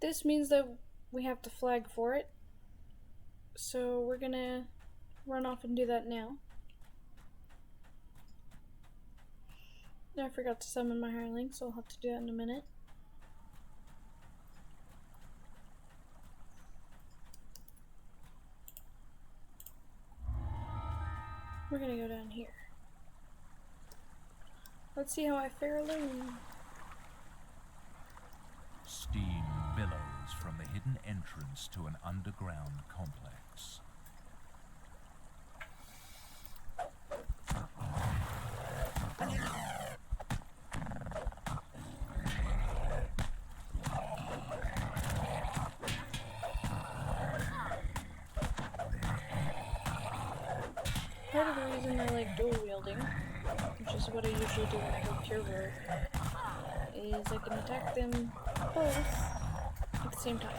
this means that we have to flag for it. So we're gonna run off and do that now. I forgot to summon my hireling, so I'll have to do that in a minute. We're gonna go down here. Let's see how I fare alone. Steam billows from the hidden entrance to an underground complex. Part of the reason I like dual wielding, which is what I usually do when I go pure rogue, is I can attack them both at the same time.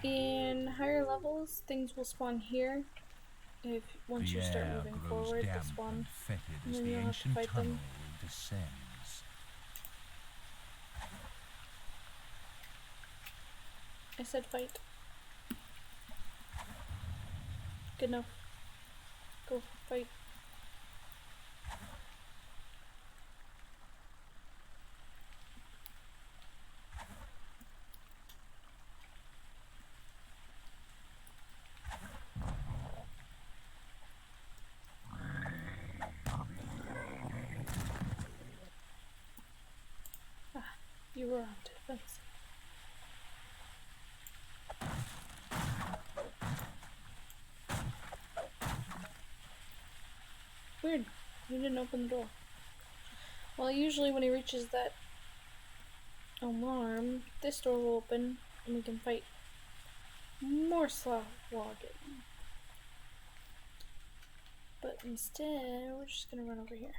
In higher levels, things will spawn here. If once you start moving forward, they spawn, and then you'll have to fight them. Descends. I said fight. Good enough. Go fight. You were on defense. Weird. He didn't open the door. Well, usually when he reaches that alarm, this door will open and we can fight more slogging. But instead, we're just gonna run over here.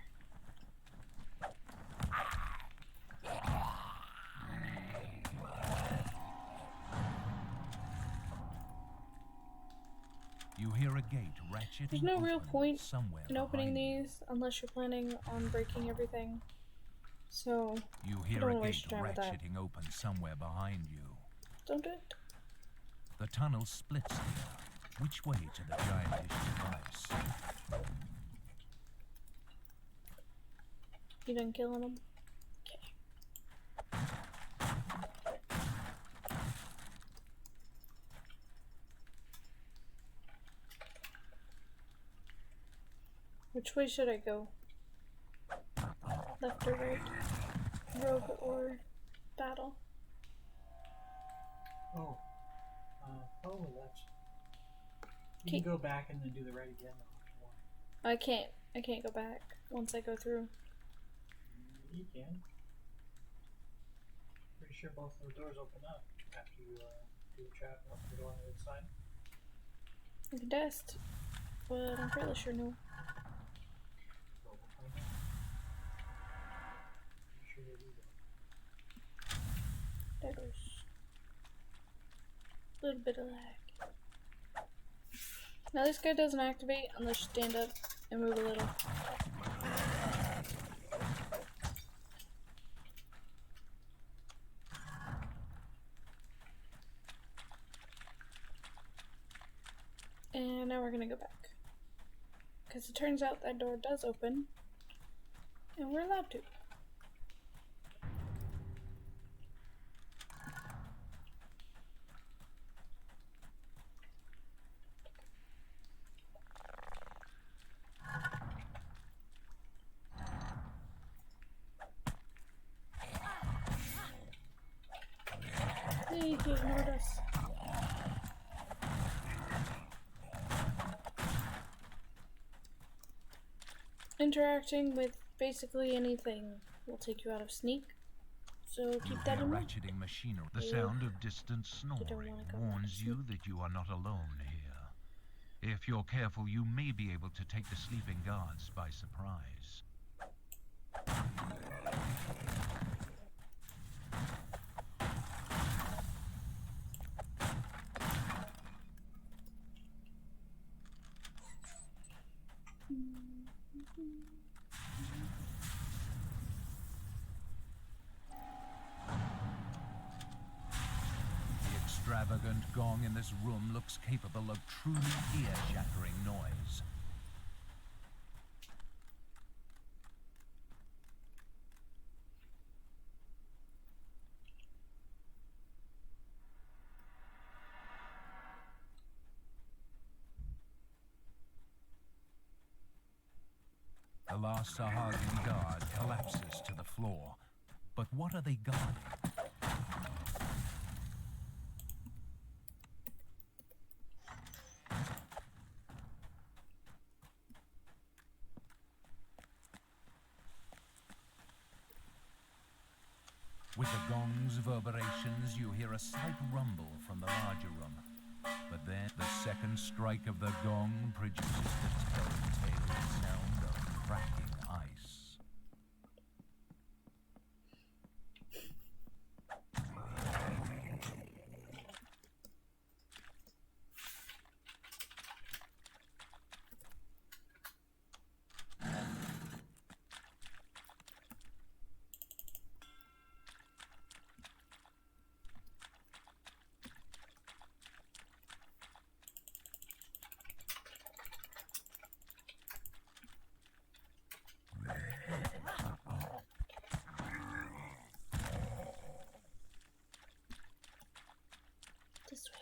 You hear a gate ratcheting. There's no real point in opening behind these unless you're planning on breaking everything. So, you I hear don't a wanna gate waste your time with that. ratcheting open somewhere behind you. Don't do it. The tunnel splits here. Which way to the giantish device? You done killing them? Okay. Which way should I go? Left or right? Rogue or battle? Oh. Probably left. You can go back and then do the right again if you want. I can't go back once I go through. You can. Pretty sure both of the doors open up after you do the trap and open the door on the other side. I can test, but I'm fairly sure no. So we'll find out. Pretty sure they do that. There goes. A little bit of lag. Now this guy doesn't activate unless you stand up and move a little. And now we're gonna go back. Because it turns out that door does open. And we're allowed to. Hey, he ignored us. Interacting with basically anything will take you out of sneak, so keep that in mind. Ratcheting machinery. The sound of distant snoring warns you that you are not alone here. If you're careful, you may be able to take the sleeping guards by surprise. The extravagant gong in this room looks capable of truly ear-shattering noise. The last Sahagin guard collapses to the floor. But what are they guarding? With the gong's reverberations, you hear a slight rumble from the larger room. But then the second strike of the gong produces the telltale sound of cracking ice. This way.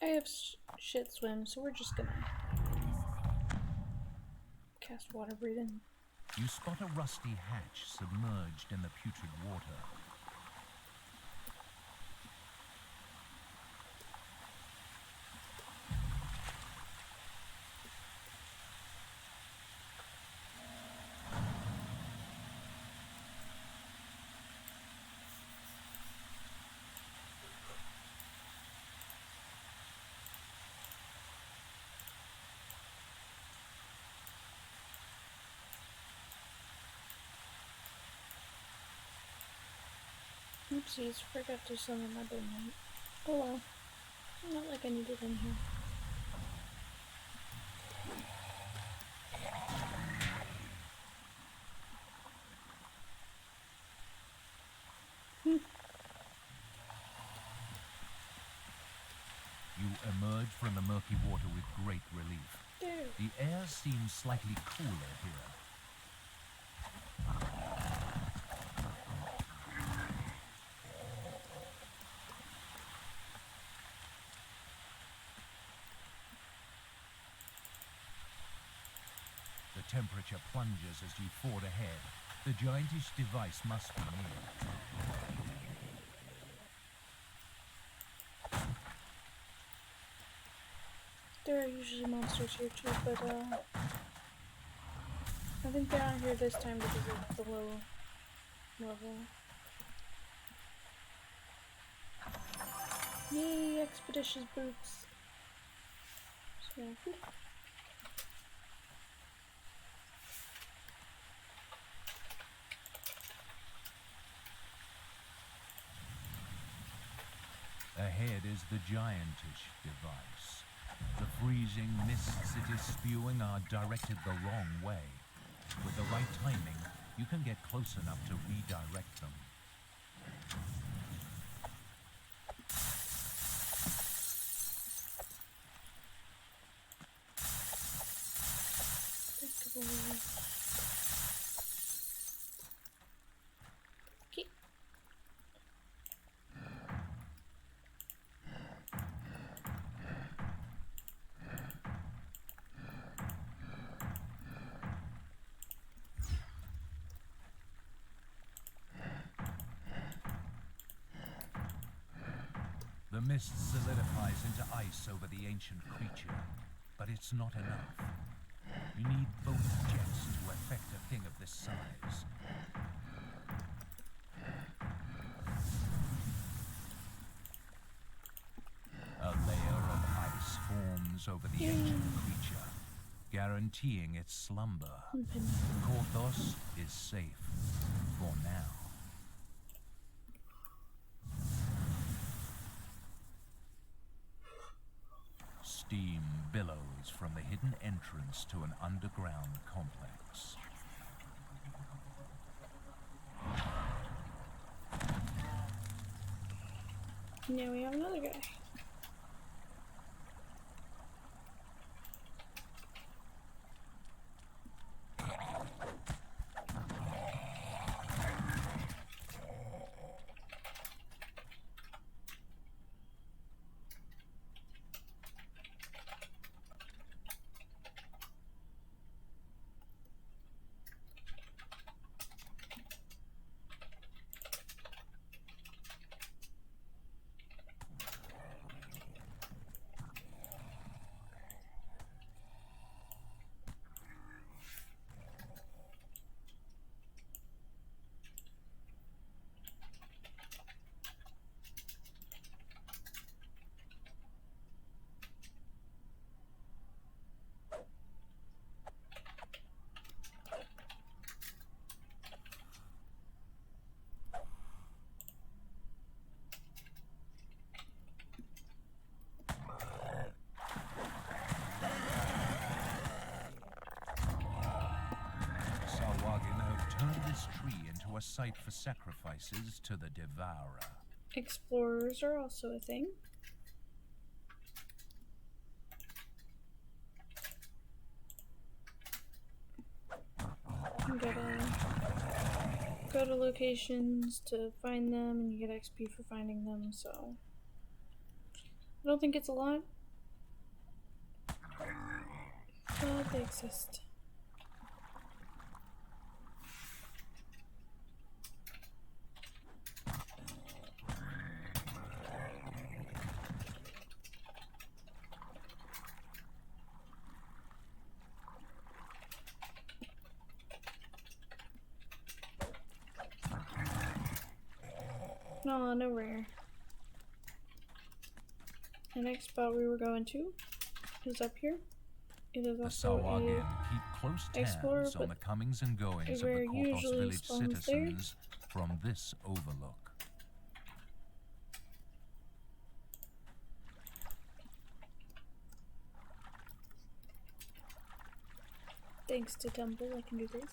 I have shit swim, so we're just gonna cast water breathing. You spot a rusty hatch submerged in the putrid water. Oopsies, forgot to summon my dynamite. Oh well. Not like I need it in here. You emerge from the murky water with great relief. There. The air seems slightly cooler here. The temperature plunges as you ford ahead. The giantish device must be near. There are usually monsters here too, but I think they're not here this time because of the low level. Yay, expeditious boots. So, whew. Ahead is the giantish device. The freezing mists it is spewing are directed the wrong way. With the right timing, you can get close enough to redirect them. Okay. The mist solidifies into ice over the ancient creature, but it's not enough. You need both jets to affect a thing of this size. A layer of ice forms over the ancient creature, guaranteeing its slumber. Korthos is safe for now. Steam billows from the hidden entrance to an underground complex. Now we have another guy. This tree into a site for sacrifices to the Devourer. Explorers are also a thing. You gotta go to locations to find them, and you get XP for finding them, so I don't think it's a lot, but they exist. No, no rare. The next spot we were going to is up here. It is The also Sawagin keep close explorer, tabs on the comings and goings of where the Korthos usually village spawns citizens from this overlook. thanks to Temple, I can do this.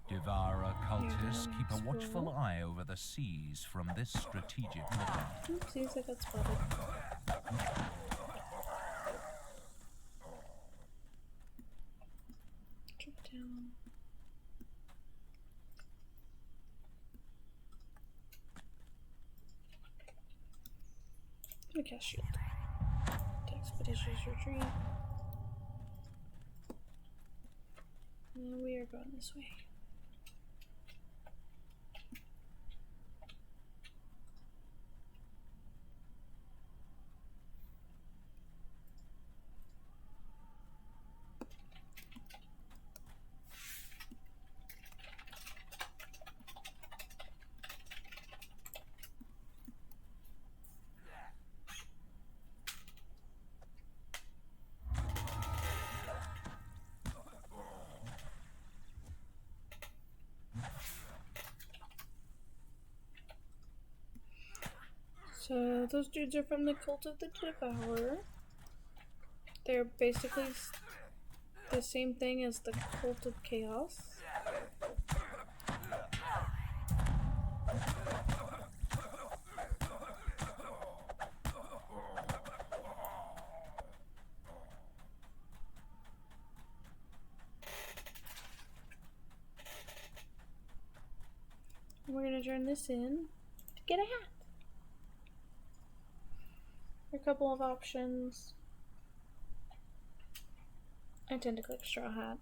Devourer cultists keep a watchful eye over the seas from this strategic lookout. Oopsies, I got spotted. Drop down. I'm gonna cast shield. Expeditious retreat. We are going this way. So those dudes are from the Cult of the Devourer. They're basically the same thing as the Cult of Chaos. We're gonna turn this in. get a hat. A couple of options. I tend to click straw hat.